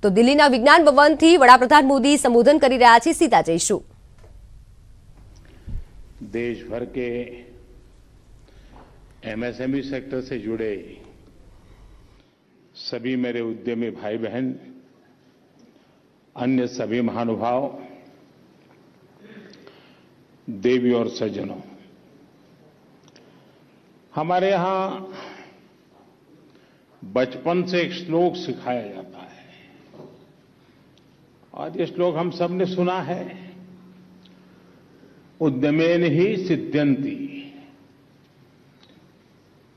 તો દિલ્હીના વિજ્ઞાન ભવનથી વડાપ્રધાન મોદી સંબોધન કરી રહ્યા છે। સીધા જઈશું। देश भर के एमएसएमई सेक्टर से जुड़े सभी मेरे उद्यमी भाई बहन, अन्य सभी महानुभाव, देवी और सज्जनों, हमारे यहां बचपन से एक श्लोक सिखाया जाता है और ये श्लोक हम सब ने सुना है। उद्यमेन ही सिद्ध्यन्ति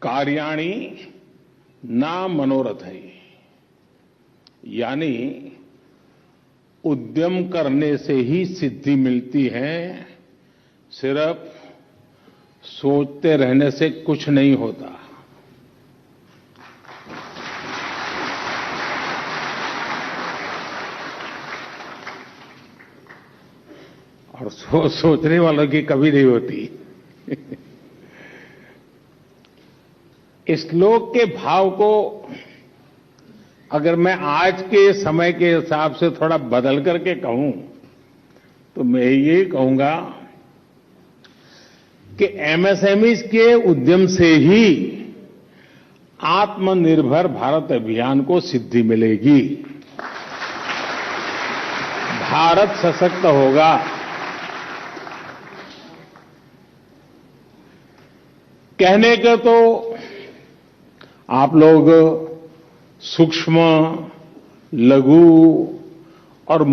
कार्याणि न मनोरथै, यानी उद्यम करने से ही सिद्धि मिलती है, सिर्फ सोचते रहने से कुछ नहीं होता। और सोचने वालों की कभी नहीं होती। इस श्लोक के भाव को अगर मैं आज के समय के हिसाब से थोड़ा बदल करके कहूं तो मैं ये कहूंगा कि एमएसएमई के उद्यम से ही आत्मनिर्भर भारत अभियान को सिद्धि मिलेगी, भारत सशक्त होगा। कहने के तो आप लोग सूक्ष्म, लघु और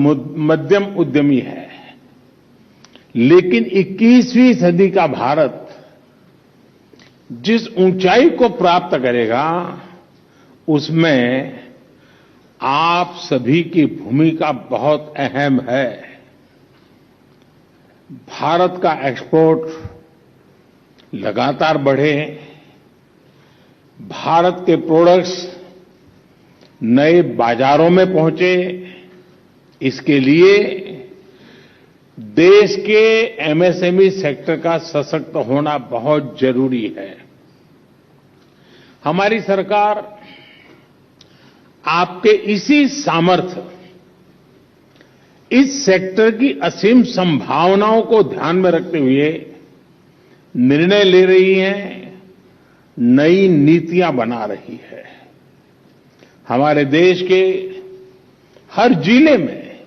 मध्यम उद्यमी है, लेकिन 21वीं सदी का भारत जिस ऊंचाई को प्राप्त करेगा उसमें आप सभी की भूमिका बहुत अहम है। भारत का एक्सपोर्ट लगातार बढ़े, भारत के प्रोडक्ट्स नए बाजारों में पहुंचे, इसके लिए देश के एमएसएमई सेक्टर का सशक्त होना बहुत जरूरी है। हमारी सरकार आपके इसी सामर्थ्य, इस सेक्टर की असीम संभावनाओं को ध्यान में रखते हुए निर्णय ले रही है, नई नीतियां बना रही है। हमारे देश के हर जिले में,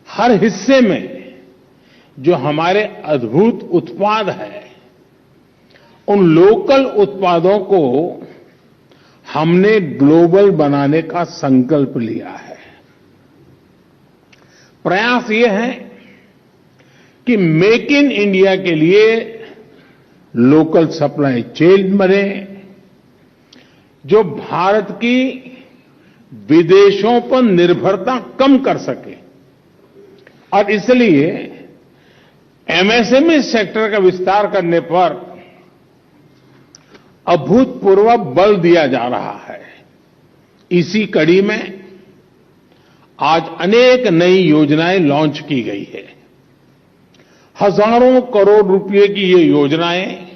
हर हिस्से में जो हमारे अद्भुत उत्पाद हैं, उन लोकल उत्पादों को हमने ग्लोबल बनाने का संकल्प लिया है। प्रयास ये है कि मेक इन इंडिया के लिए लोकल सप्लाई चेन बने, जो भारत की विदेशों पर निर्भरता कम कर सके, और इसलिए एमएसएमई सेक्टर का विस्तार करने पर अभूतपूर्व बल दिया जा रहा है। इसी कड़ी में आज अनेक नई योजनाएं लॉन्च की गई है। हजारों करोड़ रुपए की ये योजनाएं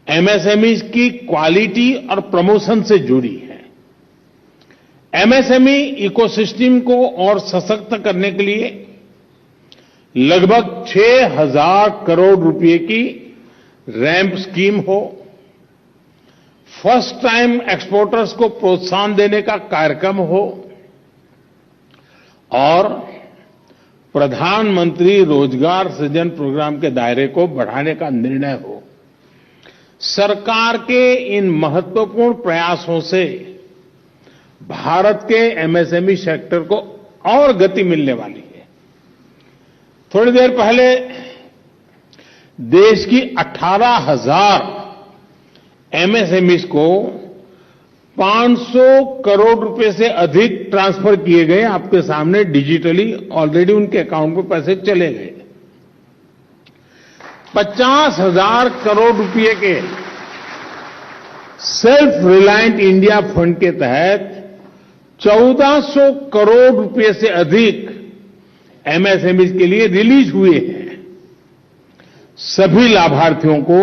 एमएसएमई की क्वालिटी और प्रमोशन से जुड़ी है। एमएसएमई इकोसिस्टम को और सशक्त करने के लिए लगभग 6,000 करोड़ रुपए की रैंप स्कीम हो, फर्स्ट टाइम एक्सपोर्टर्स को प्रोत्साहन देने का कार्यक्रम हो, और प्रधानमंत्री रोजगार सृजन प्रोग्राम के दायरे को बढ़ाने का निर्णय हो। सरकार के इन महत्वपूर्ण प्रयासों से भारत के एमएसएमई सेक्टर को और गति मिलने वाली है। थोड़ी देर पहले देश की 18,000 एमएसएमईज को 500 करोड़ रुपए से अधिक ट्रांसफर किए गए। आपके सामने डिजिटली ऑलरेडी उनके अकाउंट में पैसे चले गए। 50,000 करोड़ रुपए के सेल्फ रिलायंट इंडिया फंड के तहत 1400 करोड़ रुपए से अधिक एमएसएमई के लिए रिलीज हुए हैं। सभी लाभार्थियों को,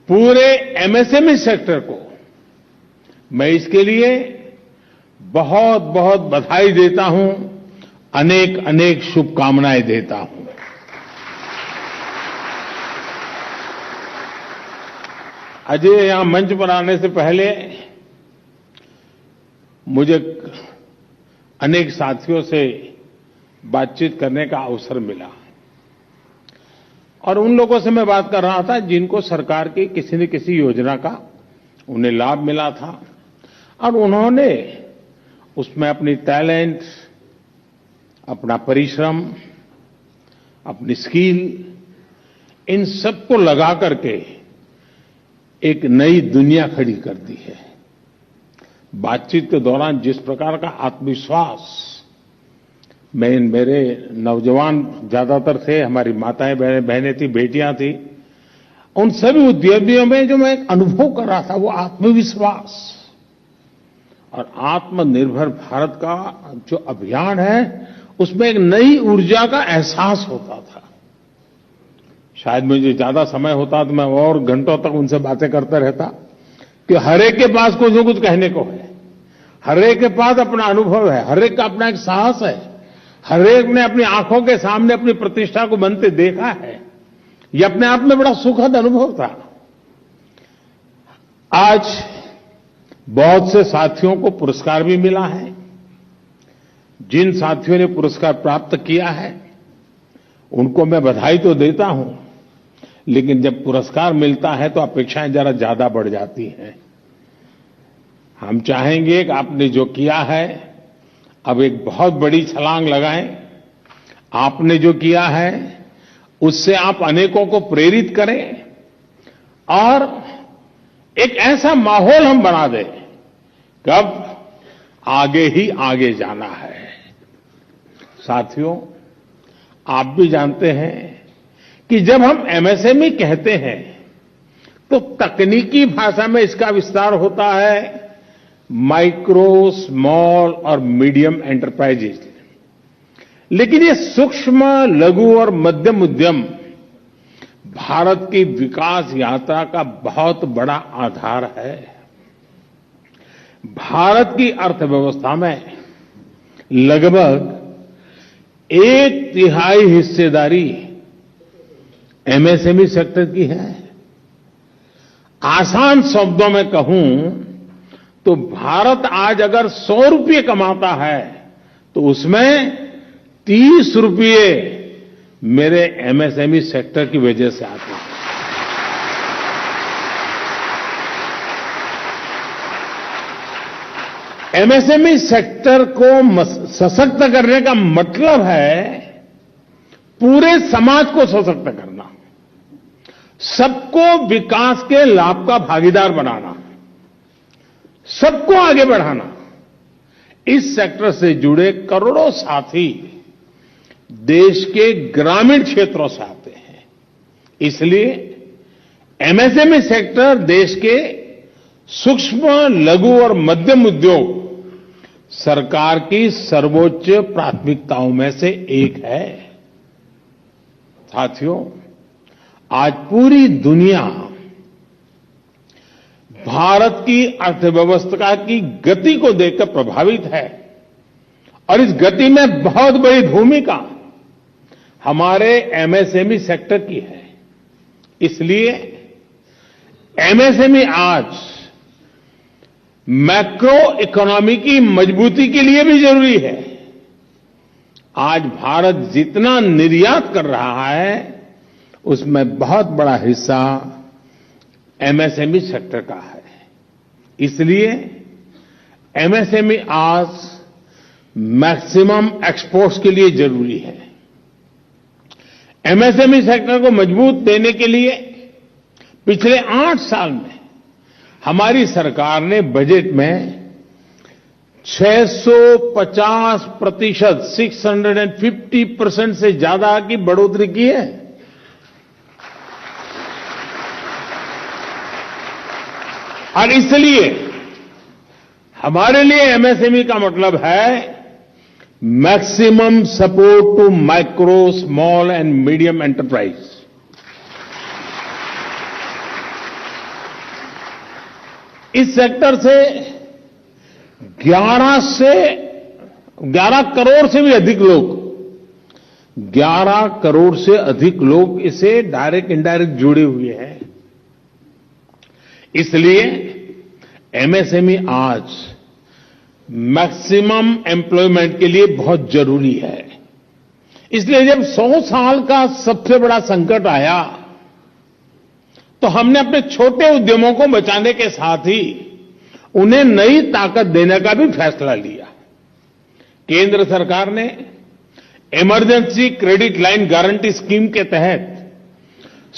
पूरे एमएसएमई सेक्टर को मैं इसके लिए बहुत बहुत बधाई देता हूं, अनेक अनेक शुभकामनाएं देता हूं। अजय यहां मंच पर आने से पहले मुझे अनेक साथियों से बातचीत करने का अवसर मिला और उन लोगों से मैं बात कर रहा था जिनको सरकार की किसी न किसी योजना का उन्हें लाभ मिला था और उन्होंने उसमें अपनी टैलेंट, अपना परिश्रम, अपनी स्किल, इन सबको लगा करके एक नई दुनिया खड़ी कर दी है। बातचीत के दौरान जिस प्रकार का आत्मविश्वास मेरे नौजवान ज्यादातर थे, हमारी माताएं बहनें थी, बेटियां थी, उन सभी उद्यमियों में जो मैं एक अनुभव कर रहा था वो आत्मविश्वास और आत्मनिर्भर भारत का जो अभियान है उसमें एक नई ऊर्जा का एहसास होता था। शायद मुझे ज्यादा समय होता तो मैं और घंटों तक उनसे बातें करता रहता कि हर एक के पास कुछ न कुछ कहने को है, हर एक के पास अपना अनुभव है, हर एक का अपना एक साहस है, हर एक ने अपनी आंखों के सामने अपनी प्रतिष्ठा को बनते देखा है। ये अपने आप में बड़ा सुखद अनुभव था। आज बहुत से साथियों को पुरस्कार भी मिला है। जिन साथियों ने पुरस्कार प्राप्त किया है उनको मैं बधाई तो देता हूं, लेकिन जब पुरस्कार मिलता है तो अपेक्षाएं जरा ज्यादा बढ़ जाती हैं। हम चाहेंगे कि आपने जो किया है अब एक बहुत बड़ी छलांग लगाएं। आपने जो किया है उससे आप अनेकों को प्रेरित करें और एक ऐसा माहौल हम बना दें कि अब आगे ही आगे जाना है। साथियों, आप भी जानते हैं कि जब हम एमएसएमई कहते हैं तो तकनीकी भाषा में इसका विस्तार होता है माइक्रो, स्मॉल और मीडियम एंटरप्राइजेज। लेकिन ये सूक्ष्म, लघु और मध्यम उद्यम भारत की विकास यात्रा का बहुत बड़ा आधार है। भारत की अर्थव्यवस्था में लगभग 1/3 हिस्सेदारी एमएसएमई सेक्टर की है। आसान शब्दों में कहूं तो भारत आज अगर 100 रुपये कमाता है तो उसमें 30 रुपये मेरे एमएसएमई सेक्टर की वजह से आते हैं। एमएसएमई सेक्टर को सशक्त करने का मतलब है पूरे समाज को सशक्त करना, सबको विकास के लाभ का भागीदार बनाना, सबको आगे बढ़ाना। इस सेक्टर से जुड़े करोड़ों साथी देश के ग्रामीण क्षेत्रों से आते हैं। इसलिए एमएसएमई सेक्टर देश के सूक्ष्म, लघु और मध्यम उद्योग सरकार की सर्वोच्च प्राथमिकताओं में से एक है। साथियों, आज पूरी दुनिया भारत की अर्थव्यवस्था की गति को देखकर प्रभावित है और इस गति में बहुत बड़ी भूमिका हमारे एमएसएमई सेक्टर की है। इसलिए एमएसएमई आज मैक्रो इकोनॉमी की मजबूती के लिए भी जरूरी है। आज भारत जितना निर्यात कर रहा है उसमें बहुत बड़ा हिस्सा एमएसएमई सेक्टर का है। इसलिए एमएसएमई आज मैक्सिमम एक्सपोर्ट्स के लिए जरूरी है। एमएसएमई सेक्टर को मजबूत देने के लिए पिछले 8 साल में हमारी सरकार ने बजट में 650%, 650% से ज्यादा की बढ़ोतरी की है। और इसलिए हमारे लिए एमएसएमई का मतलब है maximum support to micro, small and medium enterprise. इस सेक्टर से 11 करोड़ से भी अधिक लोग, 11 करोड़ से अधिक लोग इसे डायरेक्ट इनडायरेक्ट जुड़े हुए हैं। इसलिए एमएसएमई आज मैक्सिमम एम्प्लॉयमेंट के लिए बहुत जरूरी है। इसलिए जब 100 साल का सबसे बड़ा संकट आया तो हमने अपने छोटे उद्यमों को बचाने के साथ ही उन्हें नई ताकत देने का भी फैसला लिया। केंद्र सरकार ने emergency credit line guarantee scheme के तहत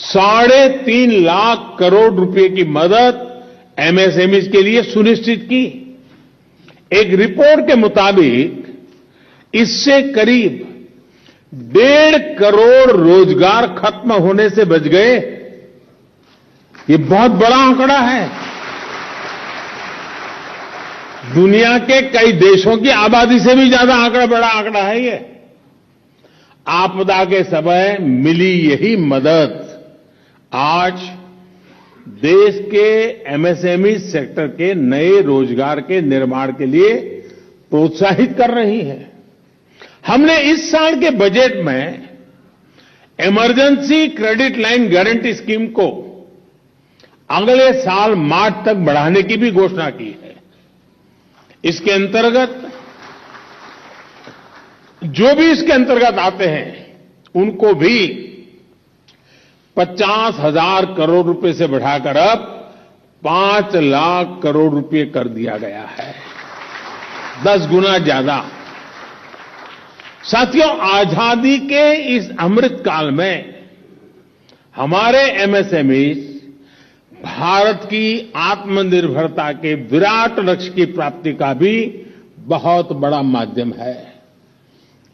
3.5 लाख करोड़ रुपए की मदद एमएसएमई के लिए सुनिश्चित की। एक रिपोर्ट के मुताबिक इससे करीब 1.5 करोड़ रोजगार खत्म होने से बच गए। ये बहुत बड़ा आंकड़ा है। दुनिया के कई देशों की आबादी से भी ज्यादा बड़ा आंकड़ा है ये। आपदा के समय मिली यही मदद आज देश के एमएसएमई सेक्टर के नए रोजगार के निर्माण के लिए प्रोत्साहित कर रही है। हमने इस साल के बजट में emergency credit line guarantee scheme को अगले साल मार्च तक बढ़ाने की भी घोषणा की है। इसके अंतर्गत जो भी इसके अंतर्गत आते हैं उनको भी 50,000 करोड़ रुपए से बढ़ाकर अब 5 लाख करोड़ रुपए कर दिया गया है, 10 गुना ज्यादा। साथियों, आजादी के इस अमृत काल में हमारे एमएसएमई भारत की आत्मनिर्भरता के विराट लक्ष्य की प्राप्ति का भी बहुत बड़ा माध्यम है।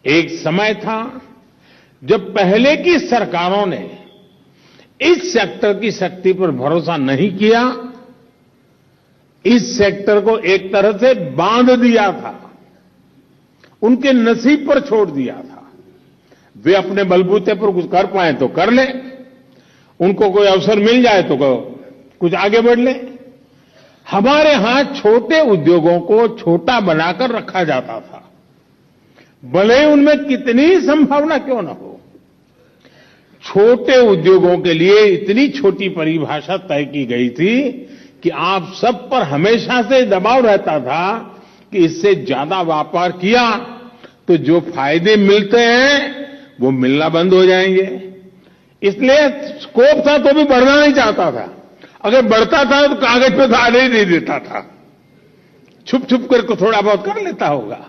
एक समय था जब पहले की सरकारों ने इस सेक्टर की शक्ति पर भरोसा नहीं किया, इस सेक्टर को एक तरह से बांध दिया था, उनके नसीब पर छोड़ दिया था। वे अपने बलबूते पर कुछ कर पाए तो कर ले, उनको कोई अवसर मिल जाए तो कुछ आगे बढ़ ले। हमारे यहां छोटे उद्योगों को छोटा बनाकर रखा जाता था, भले उनमें कितनी संभावना क्यों न हो। छोटे उद्योगों के लिए इतनी छोटी परिभाषा तय की गई थी कि आप सब पर हमेशा से दबाव रहता था कि इससे ज्यादा व्यापार किया तो जो फायदे मिलते हैं वो मिलना बंद हो जाएंगे। इसलिए स्कोप था तो भी बढ़ना नहीं चाहता था। अगर बढ़ता था तो कागज पे तो आने ही नहीं देता था, छुप छुप करके थोड़ा बहुत कर लेता होगा।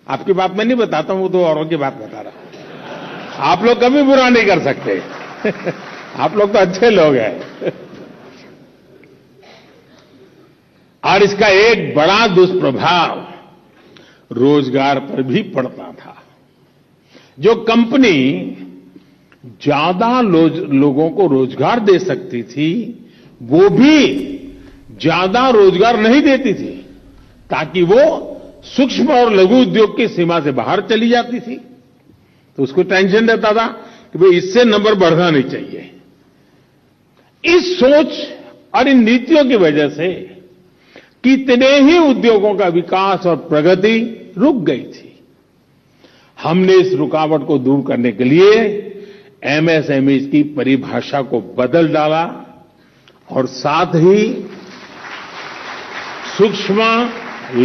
आपकी बात मैं नहीं बताता हूं, वो तो औरों की बात बता रहा। आप लोग कभी बुरा नहीं कर सकते आप लोग तो अच्छे लोग हैं। और इसका एक बड़ा दुष्प्रभाव रोजगार पर भी पड़ता था। जो कंपनी ज्यादा लोगों को रोजगार दे सकती थी वो भी ज्यादा रोजगार नहीं देती थी, ताकि वो सूक्ष्म और लघु उद्योग की सीमा से बाहर चली जाती थी। तो उसको टेंशन रहता था कि भाई इससे नंबर बढ़ना नहीं चाहिए। इस सोच और इन नीतियों की वजह से कितने ही उद्योगों का विकास और प्रगति रुक गई थी। हमने इस रुकावट को दूर करने के लिए एमएसएमई की परिभाषा को बदल डाला और साथ ही सूक्ष्म,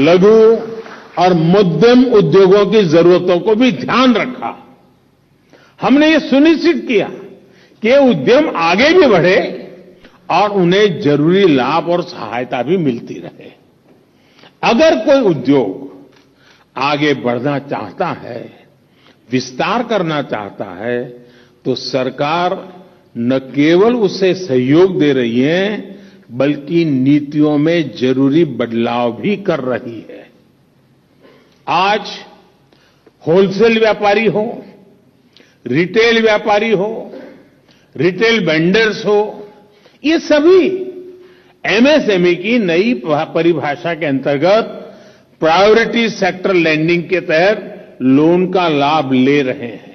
लघु और मध्यम उद्योगों की जरूरतों को भी ध्यान रखा। हमने ये सुनिश्चित किया कि ये उद्यम आगे भी बढ़े और उन्हें जरूरी लाभ और सहायता भी मिलती रहे। अगर कोई उद्योग आगे बढ़ना चाहता है, विस्तार करना चाहता है, तो सरकार न केवल उसे सहयोग दे रही है बल्कि नीतियों में जरूरी बदलाव भी कर रही है। आज होलसेल व्यापारी हो, रिटेल व्यापारी हो, रिटेल वेंडर्स हो, ये सभी एमएसएमई की नई परिभाषा के अंतर्गत प्रायोरिटी सेक्टर लैंडिंग के तहत लोन का लाभ ले रहे हैं।